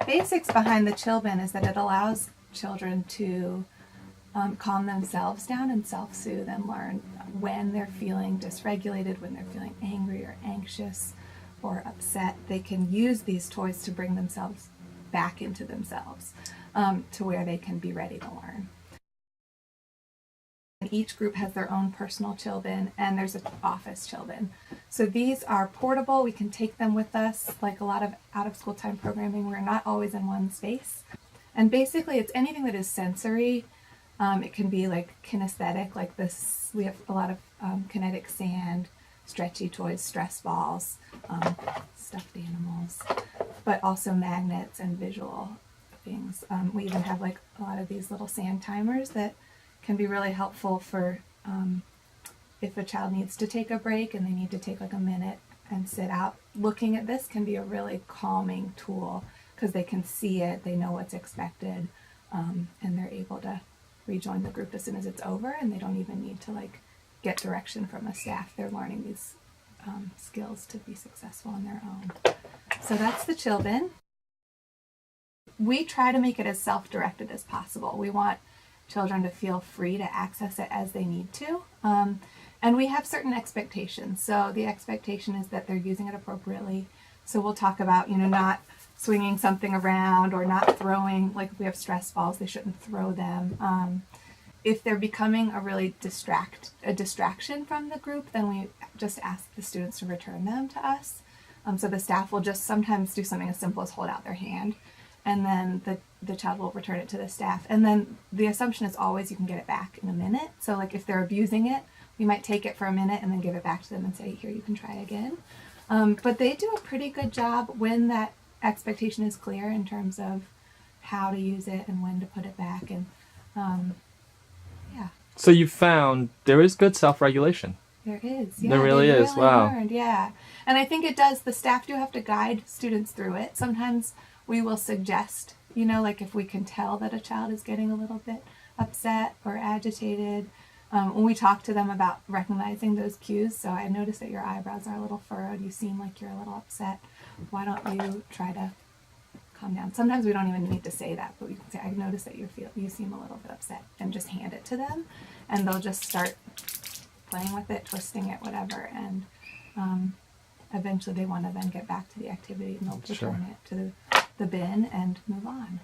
basics behind the Chilbin is that it allows children to calm themselves down and self-soothe and learn when they're feeling dysregulated, when they're feeling angry or anxious or upset. They can use these toys to bring themselves back into themselves, to where they can be ready to learn. Each group has their own personal Chilbin, and there's an office Chilbin. So these are portable. We can take them with us. Like a lot of out-of-school time programming, we're not always in one space. And basically, it's anything that is sensory. It can be like kinesthetic, like this. We have a lot of kinetic sand, stretchy toys, stress balls, stuffed animals, but also magnets and visual things. We even have like a lot of these little sand timers that can be really helpful for if a child needs to take a break and they need to take like a minute and sit out. Looking at this can be a really calming tool because they can see it, they know what's expected, and they're able to rejoin the group as soon as it's over, and they don't even need to like get direction from a staff. They're learning these skills to be successful on their own. So that's the Chilbin. We try to make it as self-directed as possible. We want children to feel free to access it as they need to. And we have certain expectations. So the expectation is that they're using it appropriately. So we'll talk about, not swinging something around or not throwing, like if we have stress balls, they shouldn't throw them. If they're becoming a distraction from the group, then we just ask the students to return them to us. So the staff will just sometimes do something as simple as hold out their hand, and then the child will return it to the staff. And then the assumption is always you can get it back in a minute. So like if they're abusing it, we might take it for a minute and then give it back to them and say, here, you can try again. But they do a pretty good job when that expectation is clear in terms of how to use it and when to put it back. And yeah. So you found there is good self-regulation. There is. Yeah, there really is. Really wow. Learned, yeah. And I think it does. The staff do have to guide students through it. Sometimes we will suggest, like if we can tell that a child is getting a little bit upset or agitated, when we talk to them about recognizing those cues. So I noticed that your eyebrows are a little furrowed. You seem like you're a little upset. Why don't you try to calm down? Sometimes we don't even need to say that, but we can say, I noticed that you seem a little bit upset, and just hand it to them, and they'll just start playing with it, twisting it, whatever, and eventually they want to then get back to the activity, and they'll return it to the bin and move on.